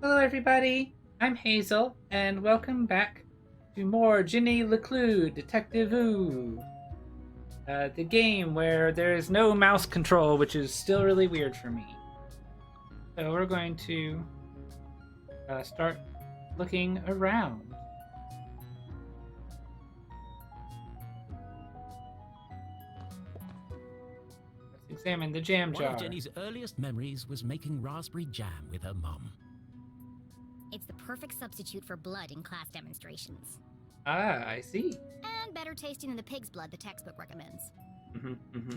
Hello, everybody. I'm Hazel, and welcome back to more Ginny LeClue Detectivu, the game where there is no mouse control, which is still really weird for me. So we're going to start looking around. Let's examine the jam One of jar. Jenny's earliest memories was making raspberry jam with her mum. It's the perfect substitute for blood in class demonstrations. Ah, I see. And better tasting than the pig's blood the textbook recommends. Mm-hmm, mm-hmm.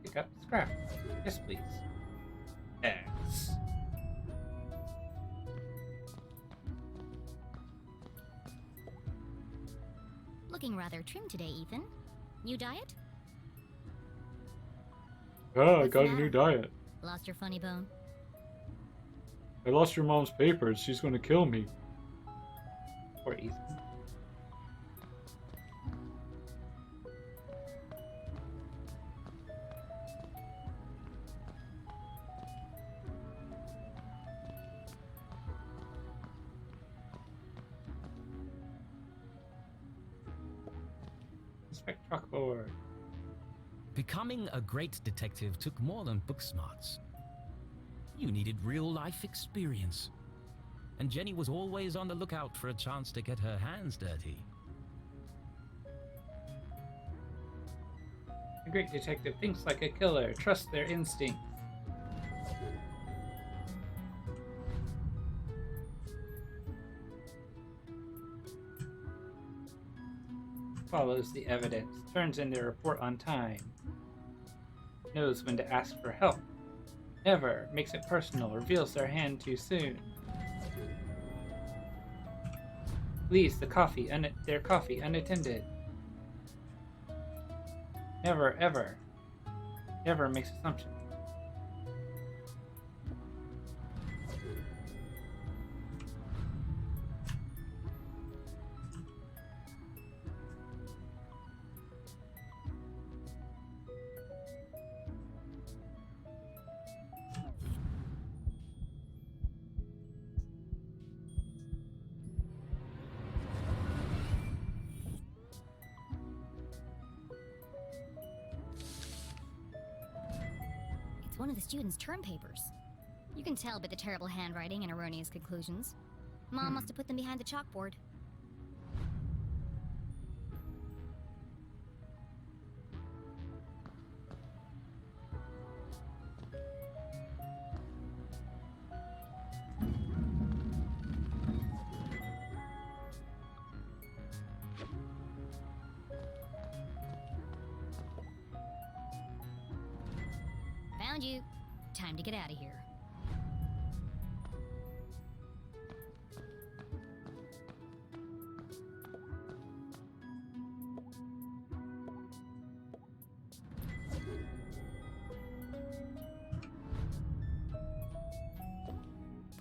Pick up scrap. Yes, please. X. Looking rather trim today, Ethan. New diet? Yeah, I What's got the a new matter? diet. Lost your funny bone? I lost your mom's papers. She's gonna kill me. Or Ethan. Inspect chalkboard. Becoming a great detective took more than book smarts. You needed real-life experience. And Jenny was always on the lookout for a chance to get her hands dirty. A great detective thinks like a killer, trusts their instincts. Follows the evidence, turns in their report on time. Knows when to ask for help. Never makes it personal, reveals their hand too soon. Leaves their coffee unattended. Never makes assumptions. It's one of the students' term papers. You can tell by the terrible handwriting and erroneous conclusions. Mom must have put them behind the chalkboard. Found you. Time to get out of here.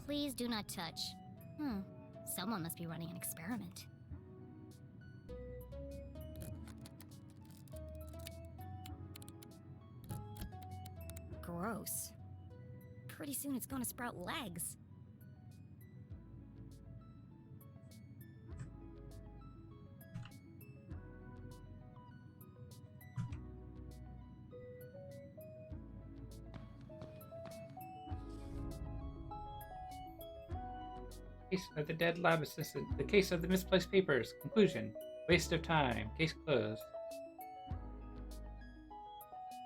Please do not touch. Someone must be running an experiment. Gross. Pretty soon it's gonna sprout legs. Case of the dead lab assistant. The case of the misplaced papers. Conclusion. Waste of time. Case closed.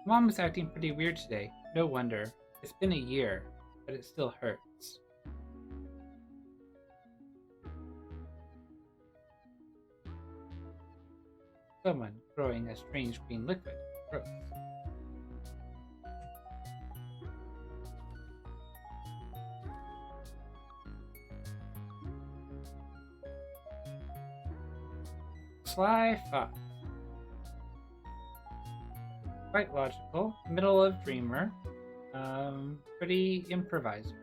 Mom is acting pretty weird today. No wonder. It's been a year, but it still hurts. Someone growing a strange green liquid. Gross. Sly Fox. Quite logical. Middle of dreamer. Pretty improviser.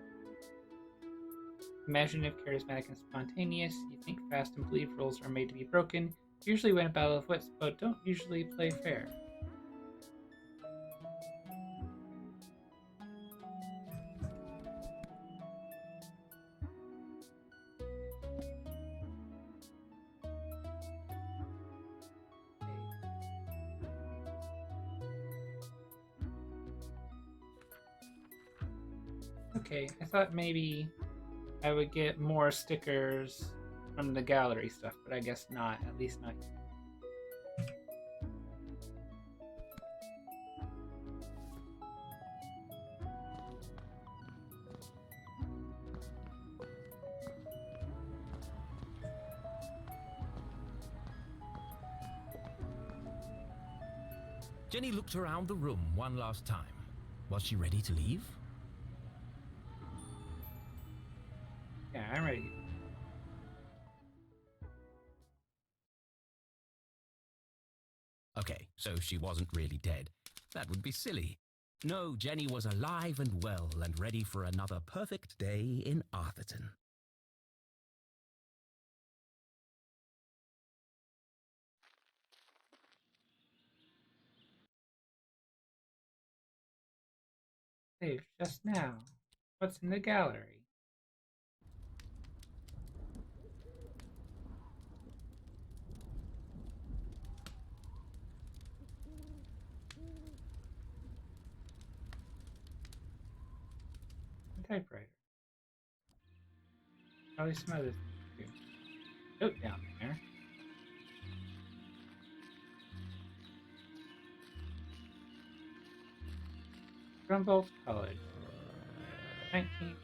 Imaginative, charismatic, and spontaneous. You think fast and believe rules are made to be broken. Usually win a battle of wits, but don't usually play fair. Okay, I thought maybe I would get more stickers from the gallery stuff, but I guess not. At least not. Jenny looked around the room one last time. Was she ready to leave? Yeah, I'm ready. Okay, so she wasn't really dead. That would be silly. No, Jenny was alive and well and ready for another perfect day in Arthurton. Saved just now. What's in the gallery? A typewriter. Probably some other things too. Note down there. Humboldt College. 19.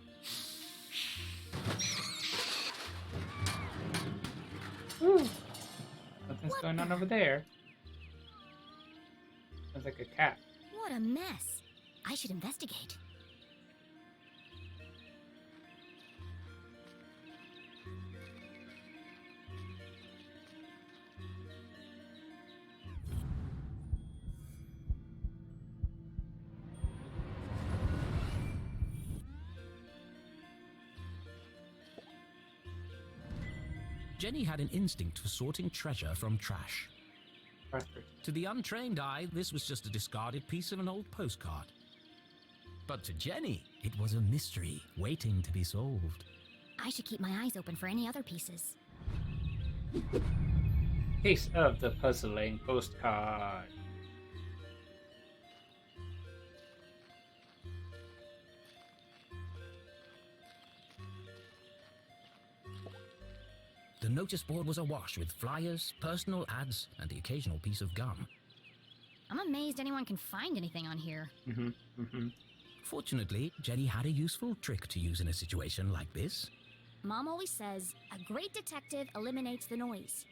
Woo! Something's going on over there. Sounds like a cat. What a mess. I should investigate. Jenny had an instinct for sorting treasure from trash. Arthur. To the untrained eye, this was just a discarded piece of an old postcard. But to Jenny, it was a mystery waiting to be solved. I should keep my eyes open for any other pieces. Case of the puzzling postcard. The notice board was awash with flyers, personal ads, and the occasional piece of gum. I'm amazed anyone can find anything on here. Fortunately, Jenny had a useful trick to use in a situation like this. Mom always says, a great detective eliminates the noise.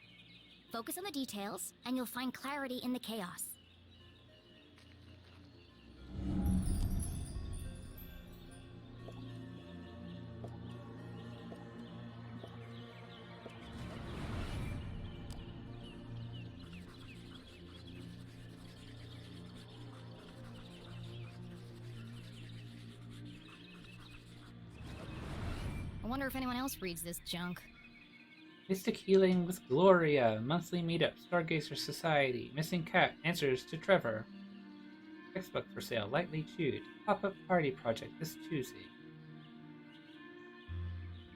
Focus on the details, and you'll find clarity in the chaos. I wonder if anyone else reads this junk. Mystic Healing with Gloria. Monthly meetup. Stargazer Society. Missing Cat. Answers to Trevor. Textbook for sale. Lightly chewed. Pop-up party project this Tuesday.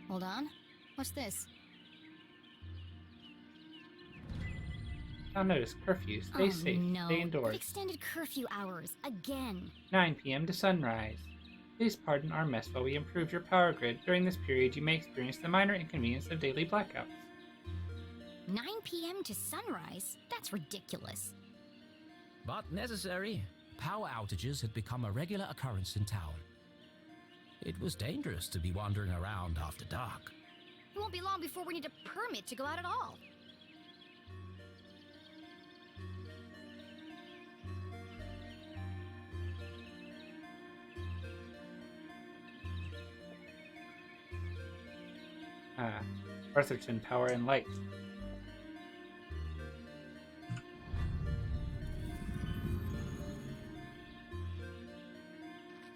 Hold on. What's this? Now notice curfew. Stay safe. No. Stay indoors. Extended curfew hours. Again. 9 p.m. to sunrise. Please pardon our mess while we improve your power grid. During this period, you may experience the minor inconvenience of daily blackouts. 9 p.m. to sunrise? That's ridiculous. But necessary. Power outages had become a regular occurrence in town. It was dangerous to be wandering around after dark. It won't be long before we need a permit to go out at all. Arthurton Power and Light.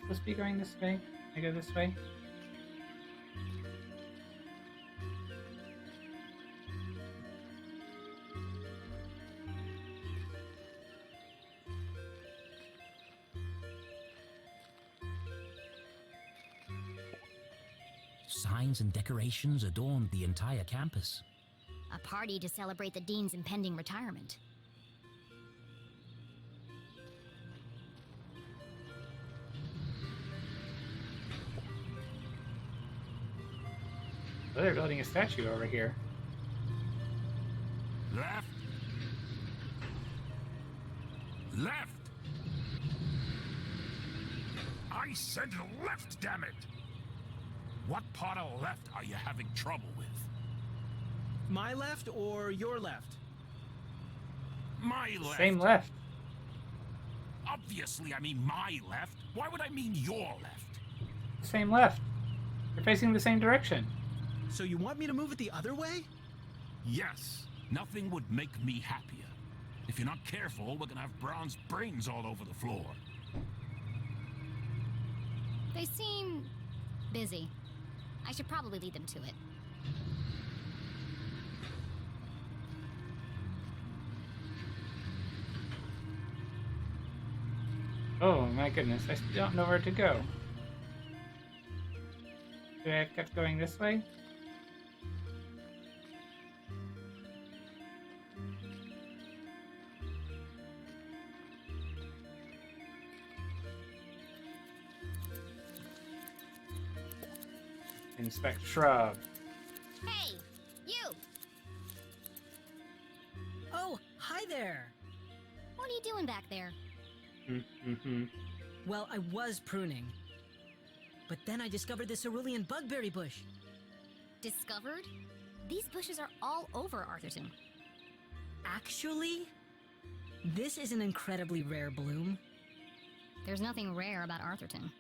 Supposed to be going this way? Can I go this way? Signs and decorations adorned the entire campus. A party to celebrate the dean's impending retirement. Oh, they're building a statue over here. Left. Left. I said left, damn it! What part of left are you having trouble with? My left or your left? My left. Same left. Obviously, I mean my left. Why would I mean your left? Same left. You're facing the same direction. So you want me to move it the other way? Yes. Nothing would make me happier. If you're not careful, we're gonna have bronze brains all over the floor. They seem busy. I should probably lead them to it. Oh my goodness, I still don't know where to go. Do I have kept going this way? Inspect shrub. Hey, you! Oh, hi there. What are you doing back there? Mm-hmm. Well, I was pruning. But then I discovered this cerulean bugberry bush. Discovered? These bushes are all over Arthurton. Actually, this is an incredibly rare bloom. There's nothing rare about Arthurton.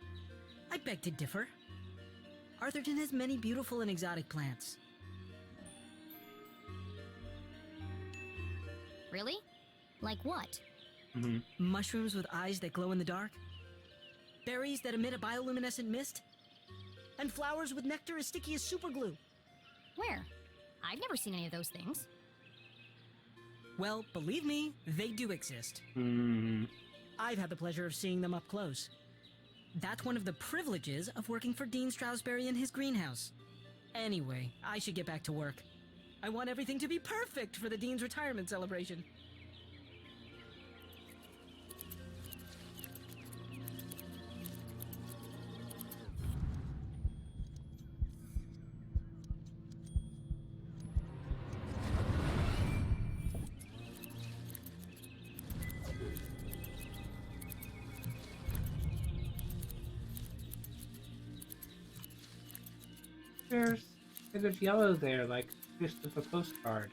I beg to differ. Arthurton has many beautiful and exotic plants. Really? Like what? Mm-hmm. Mushrooms with eyes that glow in the dark. Berries that emit a bioluminescent mist. And flowers with nectar as sticky as superglue. Where? I've never seen any of those things. Well, believe me, they do exist. Mm-hmm. I've had the pleasure of seeing them up close. That's one of the privileges of working for Dean Strasberry in his greenhouse. Anyway, I should get back to work. I want everything to be perfect for the Dean's retirement celebration. There's yellow there, like just of a postcard.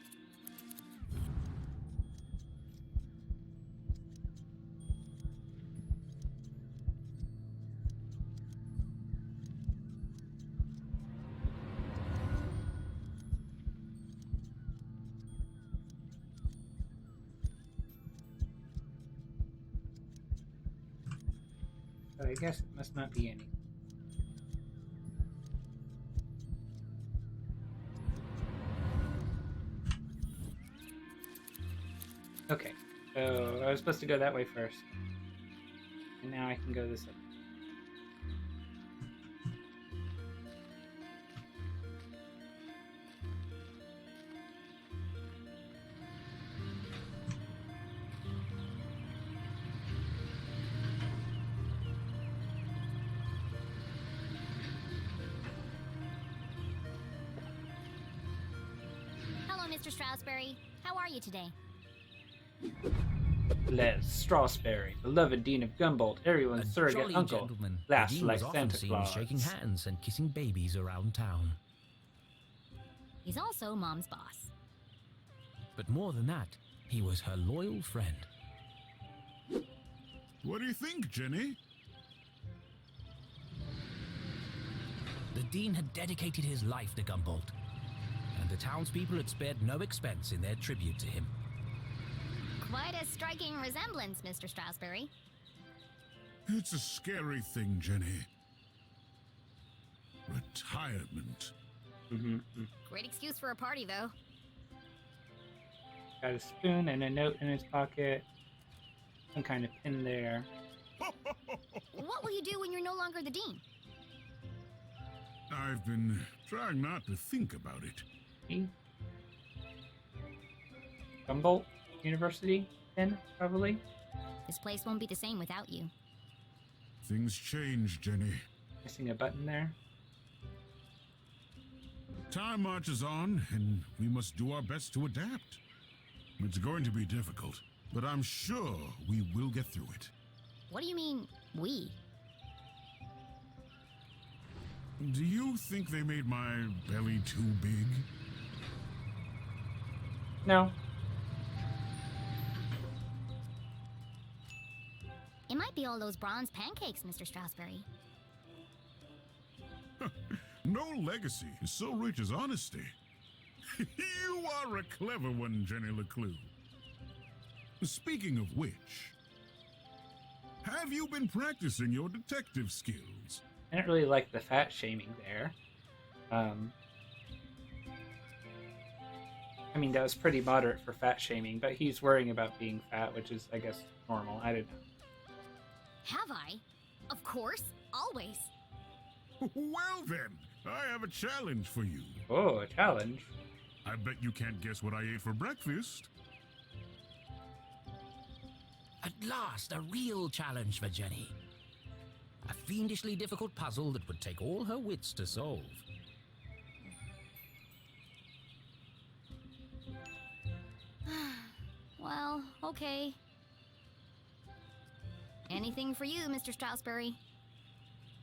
But I guess it must not be any. Okay, so I was supposed to go that way first. And now I can go this way. Hello, Mr. Strasberry. How are you today? Les Strasberry, beloved Dean of Gumboldt, everyone's A surrogate jolly uncle, gentleman. laughs The Dean like was often Santa seen Claus. shaking hands and kissing babies around town. He's also Mom's boss. But more than that, he was her loyal friend. What do you think, Jenny? The Dean had dedicated his life to Gumboldt, and the townspeople had spared no expense in their tribute to him. Quite a striking resemblance, Mr. Strasberry. It's a scary thing, Jenny. Retirement. Mm-hmm. Great excuse for a party, though. Got a spoon and a note in his pocket. Some kind of pin there. What will you do when you're no longer the Dean? I've been trying not to think about it. See? Gumboldt University pin, probably. This place won't be the same without you. Things change, Jenny. Missing a button there. Time marches on, and we must do our best to adapt. It's going to be difficult, but I'm sure we will get through it. What do you mean, we? Do you think they made my belly too big? No. It might be all those bronze pancakes, Mr. Strasberry. No legacy is so rich as honesty. You are a clever one, Jenny LeClue. Speaking of which, have you been practicing your detective skills? I didn't really like the fat shaming there. I mean, that was pretty moderate for fat shaming, but he's worrying about being fat, which is, I guess, normal. I don't know. Have I? Of course, always. Well then, I have a challenge for you. Oh, a challenge. I bet you can't guess what I ate for breakfast. At last, a real challenge for Jenny. A fiendishly difficult puzzle that would take all her wits to solve. Well, okay. Anything for you, Mr. Strasberry.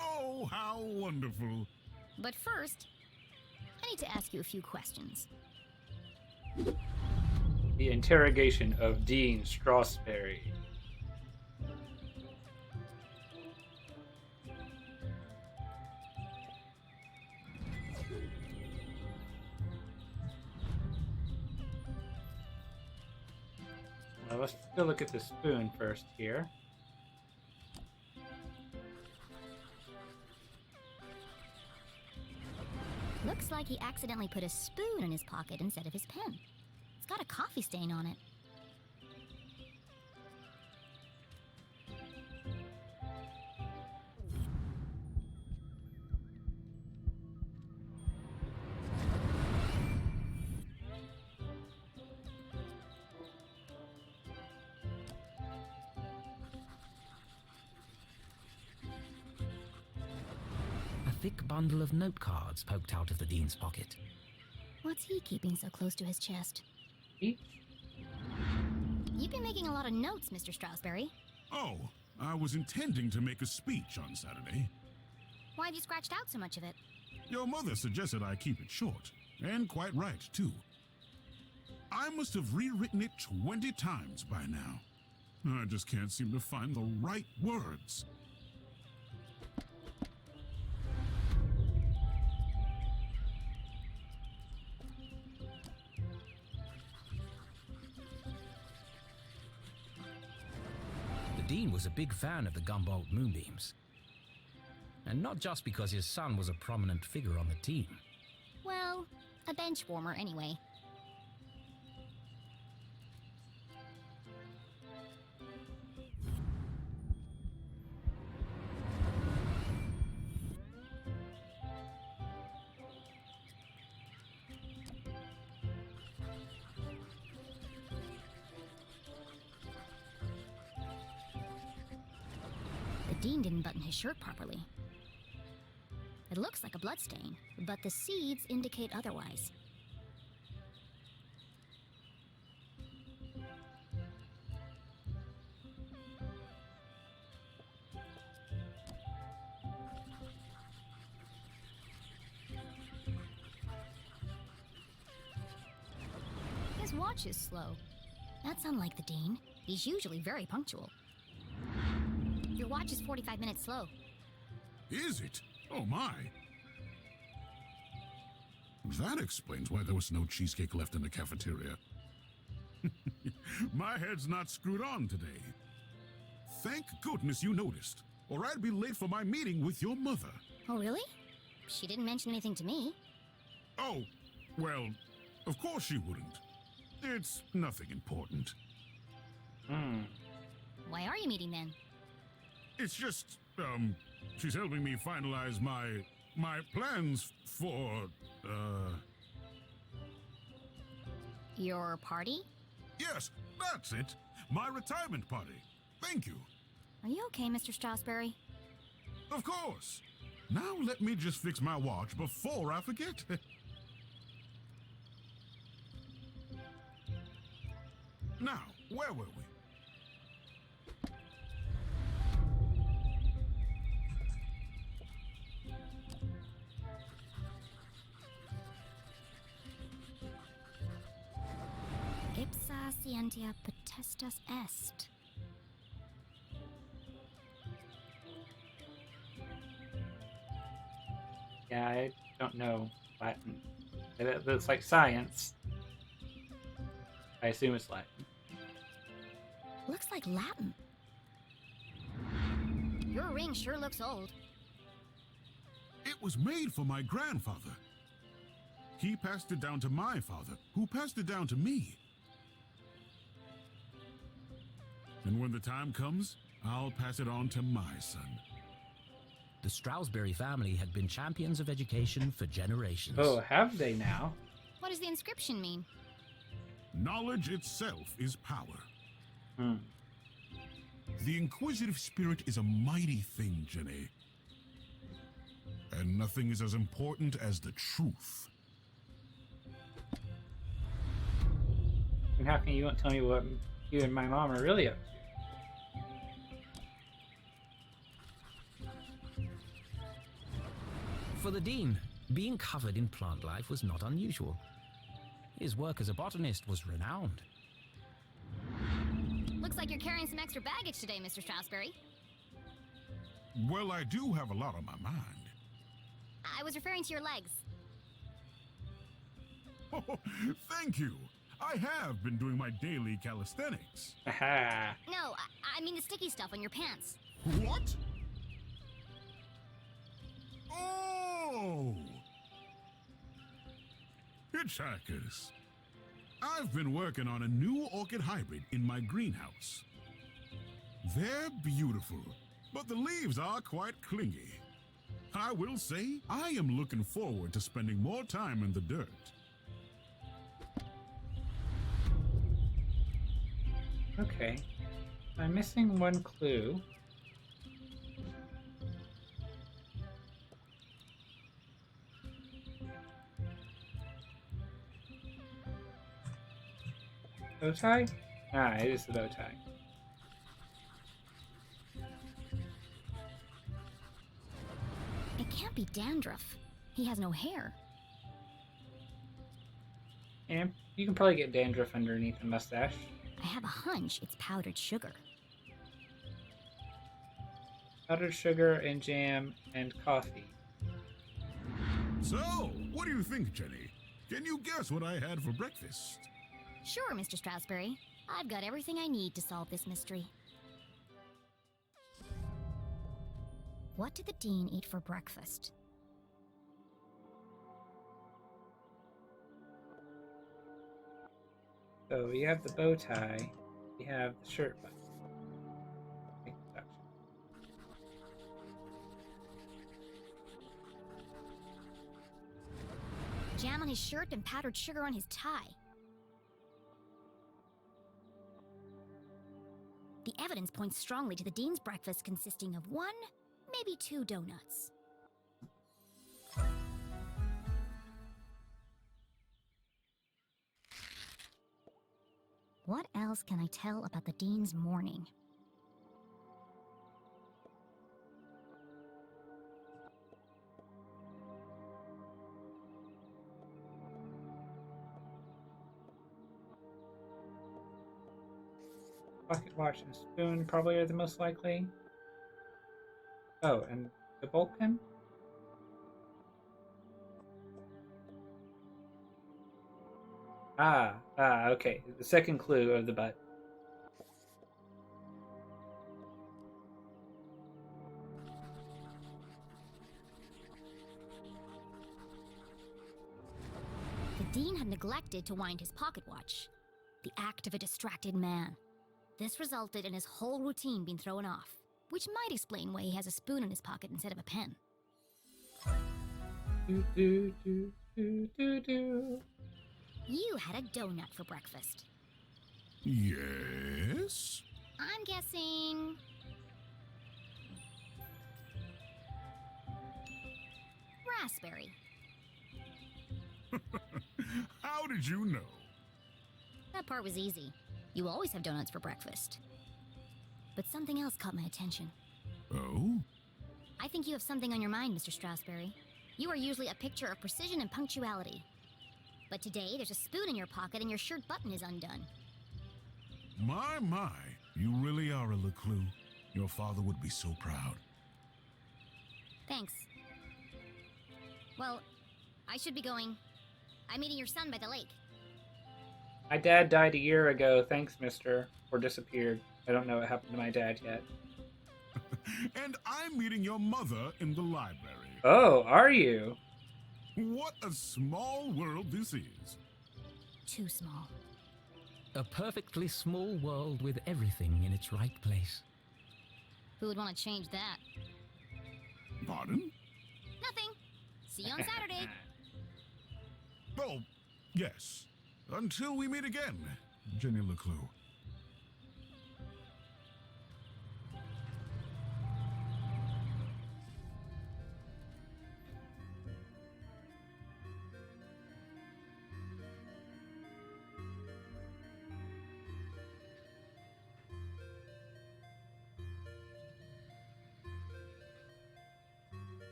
Oh, how wonderful. But first, I need to ask you a few questions. The interrogation of Dean Strasberry. Well, let's go look at the spoon first here. Looks like he accidentally put a spoon in his pocket instead of his pen. It's got a coffee stain on it. A thick bundle of note cards poked out of the dean's pocket. What's he keeping so close to his chest? Each? You've been making a lot of notes, Mr. Strasberry. Oh, I was intending to make a speech on Saturday. Why have you scratched out so much of it? Your mother suggested I keep it short, and quite right, too. I must have rewritten it 20 times by now. I just can't seem to find the right words. The dean was a big fan of the Gumboldt moonbeams. And not just because his son was a prominent figure on the team. Well, a bench warmer anyway. The dean didn't button his shirt properly. It looks like a bloodstain, but the seeds indicate otherwise. His watch is slow. That's unlike the dean. He's usually very punctual. Your watch is 45 minutes slow. Is it? Oh my. That explains why there was no cheesecake left in the cafeteria. My head's not screwed on today. Thank goodness you noticed, or I'd be late for my meeting with your mother. Oh, really? She didn't mention anything to me. Oh, well, of course she wouldn't. It's nothing important. Why are you meeting then? It's just, she's helping me finalize my plans for, Your party? Yes, that's it. My retirement party. Thank you. Are you okay, Mr. Strasberry? Of course. Now let me just fix my watch before I forget. Where were we? Ipsa scientia potestas est. Yeah, I don't know Latin. It looks like science. I assume it's Latin. Looks like Latin. Your ring sure looks old. It was made for my grandfather. He passed it down to my father, who passed it down to me. And when the time comes, I'll pass it on to my son. The Stroudsbury family had been champions of education for generations. Oh, have they now? What does the inscription mean? Knowledge itself is power. Hmm. The inquisitive spirit is a mighty thing, Jenny. And nothing is as important as the truth. And how can you won't tell me what you and my mom are really up to? For the Dean, being covered in plant life was not unusual. His work as a botanist was renowned. Looks like you're carrying some extra baggage today, Mr. Stroudsbury. Well, I do have a lot on my mind. I was referring to your legs. Oh, thank you. I have been doing my daily calisthenics. Aha! No, I mean the sticky stuff on your pants. What? Oh! Hitchhikers. I've been working on a new orchid hybrid in my greenhouse. They're beautiful, but the leaves are quite clingy. I will say, I am looking forward to spending more time in the dirt. Okay. I'm missing one clue. Bow tie? Ah, it is the bow tie. It can't be dandruff. He has no hair. And you can probably get dandruff underneath a mustache. I have a hunch it's powdered sugar. Powdered sugar and jam and coffee. So, what do you think, Jenny? Can you guess what I had for breakfast? Sure, Mr. Stroudsbury. I've got everything I need to solve this mystery. What did the Dean eat for breakfast? So you have the bow tie, you have the shirt button. Make deduction. Jam on his shirt and powdered sugar on his tie. The evidence points strongly to the Dean's breakfast consisting of 1, maybe 2 donuts. What else can I tell about the Dean's morning? Pocket watch and spoon probably are the most likely. Oh, and the bowl pen? Okay. The second clue of the butt. The Dean had neglected to wind his pocket watch. The act of a distracted man. This resulted in his whole routine being thrown off, which might explain why he has a spoon in his pocket instead of a pen. Do do do do do do. You had a donut for breakfast. Yes? I'm guessing... raspberry. How did you know? That part was easy. You always have donuts for breakfast. But something else caught my attention. Oh? I think you have something on your mind, Mr. Strasberry. You are usually a picture of precision and punctuality. But today, there's a spoon in your pocket and your shirt button is undone. My. You really are a LeClue. Your father would be so proud. Thanks. Well, I should be going. I'm meeting your son by the lake. My dad died a year ago, thanks, mister. Or disappeared. I don't know what happened to my dad yet. And I'm meeting your mother in the library. Oh, are you? What a small world this is. Too small. A perfectly small world with everything in its right place. Who would want to change that? Pardon? Nothing. See you on Saturday. Oh, yes. Until we meet again, Jenny LeClue.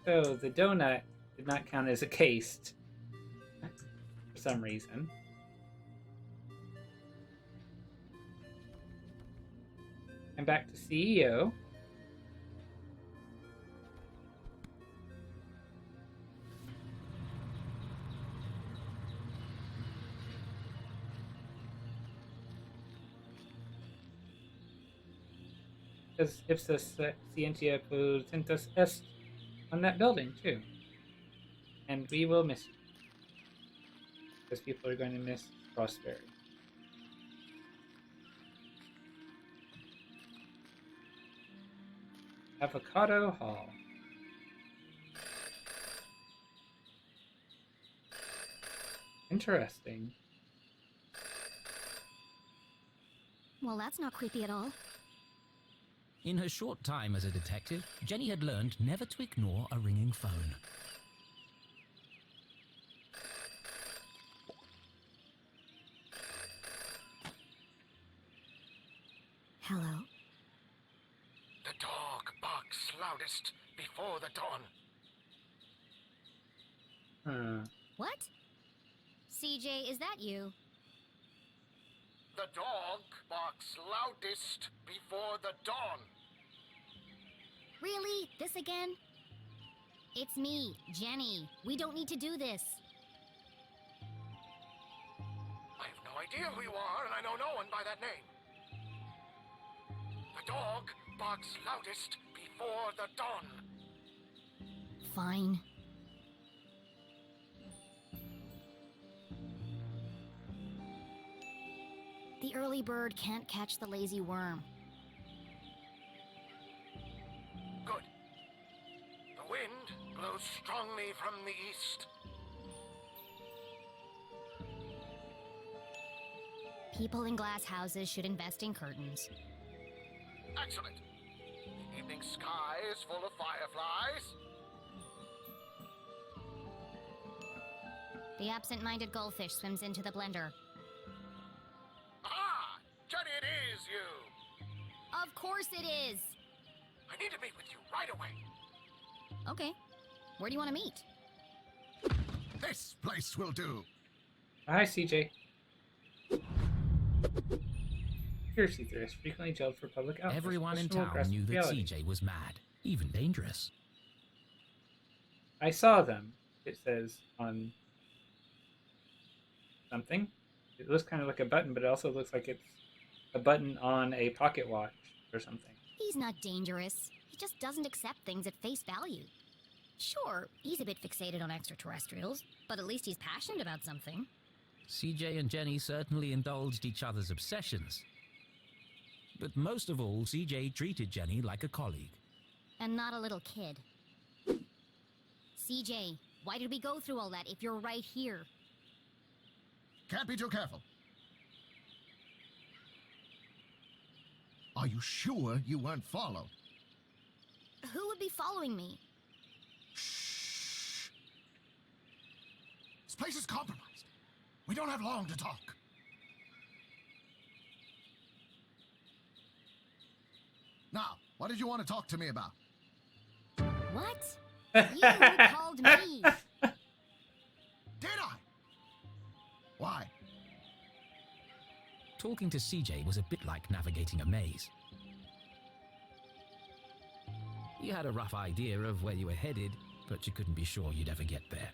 So the donut did not count as a case for some reason. And back to CEO. Because ipsos scientia potentus est on that building too. And we will miss you. Because people are going to miss Prosperity. Avocado Hall. Interesting. Well, that's not creepy at all. In her short time as a detective, Jenny had learned never to ignore a ringing phone. Hello? The dog barks loudest before the dawn. What? CJ, is that you? The dog barks loudest before the dawn. Really? This again? It's me, Jenny. We don't need to do this. I have no idea who you are, and I know no one by that name. The dog barks loudest before the dawn. Fine. The early bird can't catch the lazy worm. Good. The wind blows strongly from the east. People in glass houses should invest in curtains. Excellent. The evening sky is full of fireflies. The absent-minded goldfish swims into the blender. Ah! Jenny, it is you! Of course it is! I need to meet with you right away. Okay. Where do you want to meet? This place will do. Hi, CJ. Conspiracy theorists frequently jailed for public outbursts. Everyone in Questionable town grasp knew of that reality. CJ was mad, even dangerous. I saw them, it says on something. It looks kind of like a button, but it also looks like it's a button on a pocket watch or something. He's not dangerous. He just doesn't accept things at face value. Sure, he's a bit fixated on extraterrestrials, but at least he's passionate about something. CJ and Jenny certainly indulged each other's obsessions. But most of all, CJ treated Jenny like a colleague. And not a little kid. CJ, why did we go through all that if you're right here? Can't be too careful. Are you sure you weren't followed? who would be following me? Shh. This place is compromised. We don't have long to talk. Now, what did you want to talk to me about? What? You called me. Did I? Why? Talking to CJ was a bit like navigating a maze. You had a rough idea of where you were headed, but you couldn't be sure you'd ever get there.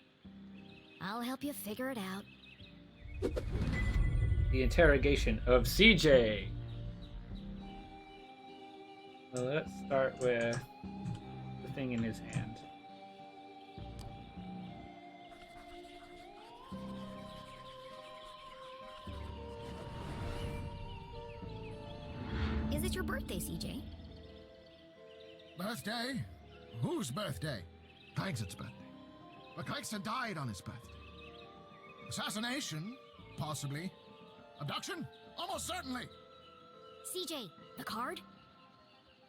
I'll help you figure it out. The interrogation of CJ. Well, let's start with the thing in his hand. Is it your birthday, CJ? Birthday? Whose birthday? Clankson's birthday. But Clankson died on his birthday. Assassination? Possibly. Abduction? Almost certainly. CJ, the card?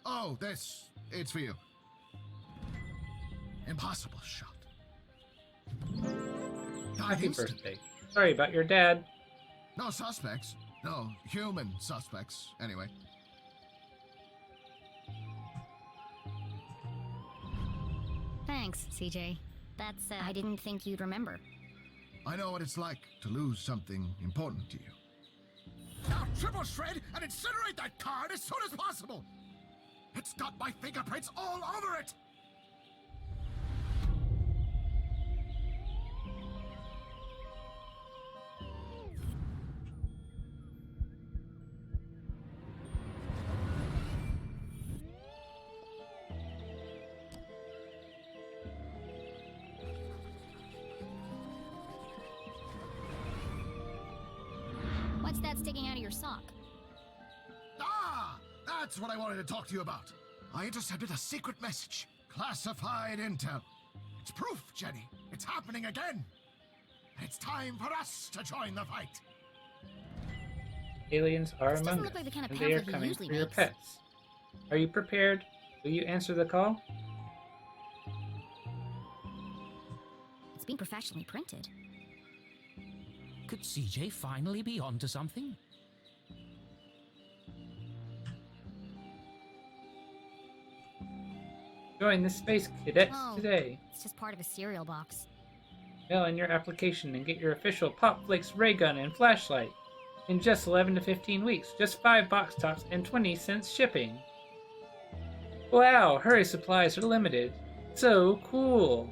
Oh, this. It's for you. Impossible shot. Died Happy instantly. birthday. Sorry about your dad. No suspects. No human suspects, anyway. Thanks, CJ. That's, I didn't think you'd remember. I know what it's like to lose something important to you. Now triple shred and incinerate that card as soon as possible! It's got my fingerprints all over it! What's that sticking out of your sock? Ah! That's what I wanted to talk to you about. I intercepted a secret message. Classified intel. It's proof, Jenny. It's happening again. It's time for us to join the fight. Aliens are This doesn't among look us, like the kind of and they are pamphlet he coming usually for your makes. pets. Are you prepared? Will you answer the call? It's being professionally printed. Could CJ finally be onto something? Join the Space Cadets Oh. today. It's just part of a cereal box. Mail in your application and get your official Pop Flakes ray gun and flashlight. In just 11 to 15 weeks, just 5 box tops and 20 cents shipping. Wow, hurry, supplies are limited. So cool.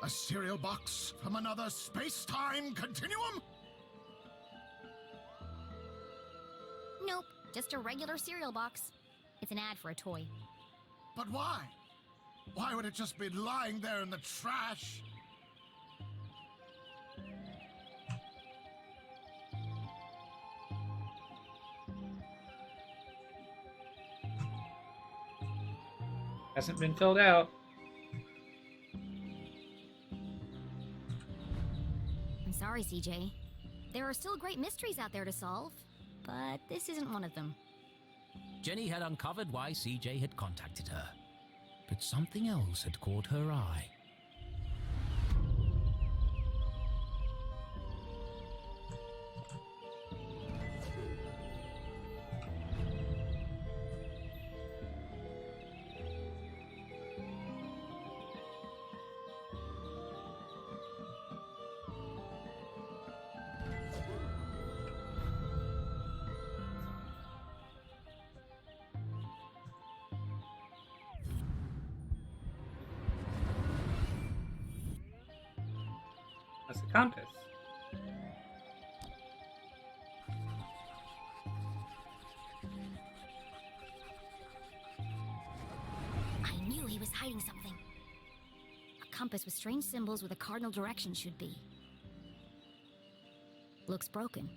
A cereal box from another space-time continuum? Nope, just a regular cereal box. It's an ad for a toy. But why? Why would it just be lying there in the trash? Hasn't been filled out. I'm sorry, CJ. There are still great mysteries out there to solve, but this isn't one of them. Jenny had uncovered why CJ had contacted her, but something else had caught her eye. That's a compass. I knew he was hiding something. A compass with strange symbols where the cardinal direction should be. Looks broken.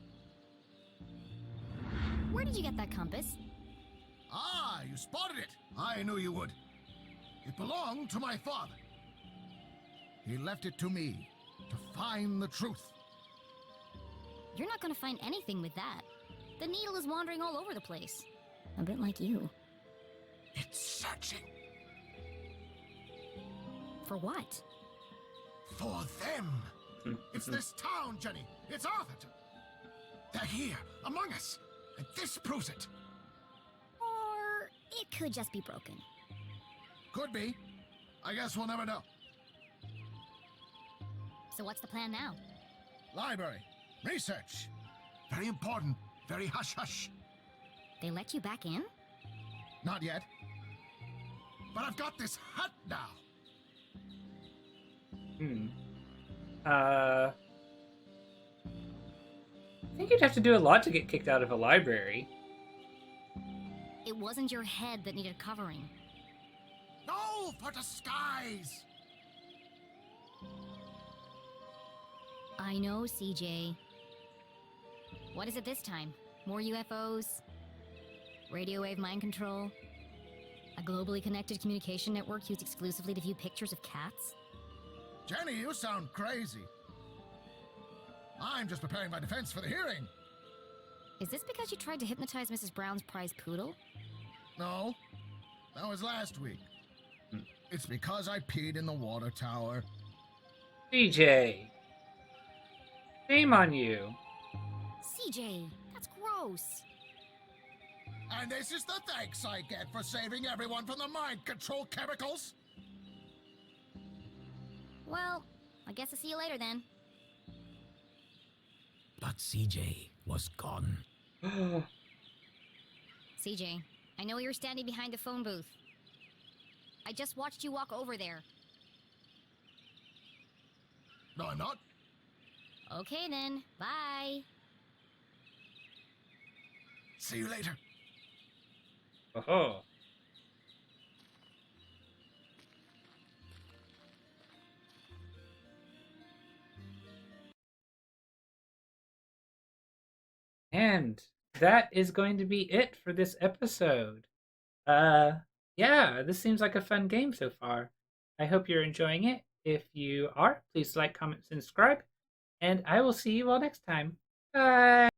Where did you get that compass? Ah, you spotted it. I knew you would. It belonged to my father. He left it to me to find the truth. You're not gonna find anything with that. The needle is wandering all over the place. A bit like you. It's searching For what? for them. It's this town, Jenny. It's Arthurton. They're here, among us. And this proves it. Or it could just be broken. Could be. I guess we'll never know. So what's the plan now? Library. Research. Very important. Very hush-hush. They let you back in? Not yet. But I've got this hut now. I think you'd have to do a lot to get kicked out of a library. It wasn't your head that needed covering. No, for disguise. I know, CJ. What is it this time? More UFOs? Radio wave mind control? A globally connected communication network used exclusively to view pictures of cats? Jenny, you sound crazy. I'm just preparing my defense for the hearing. Is this because you tried to hypnotize Mrs. Brown's prize poodle? No, that was last week. It's because I peed in the water tower. CJ, shame on you. CJ, that's gross. And this is the thanks I get for saving everyone from the mind control chemicals. Well, I guess I'll see you later then. But CJ was gone. CJ, I know you're standing behind the phone booth. I just watched you walk over there. No, I'm not. Okay then, bye. See you later. Oh. And that is going to be it for this episode. Yeah, this seems like a fun game so far. I hope you're enjoying it. If you are, please like, comment, subscribe, and I will see you all next time. Bye!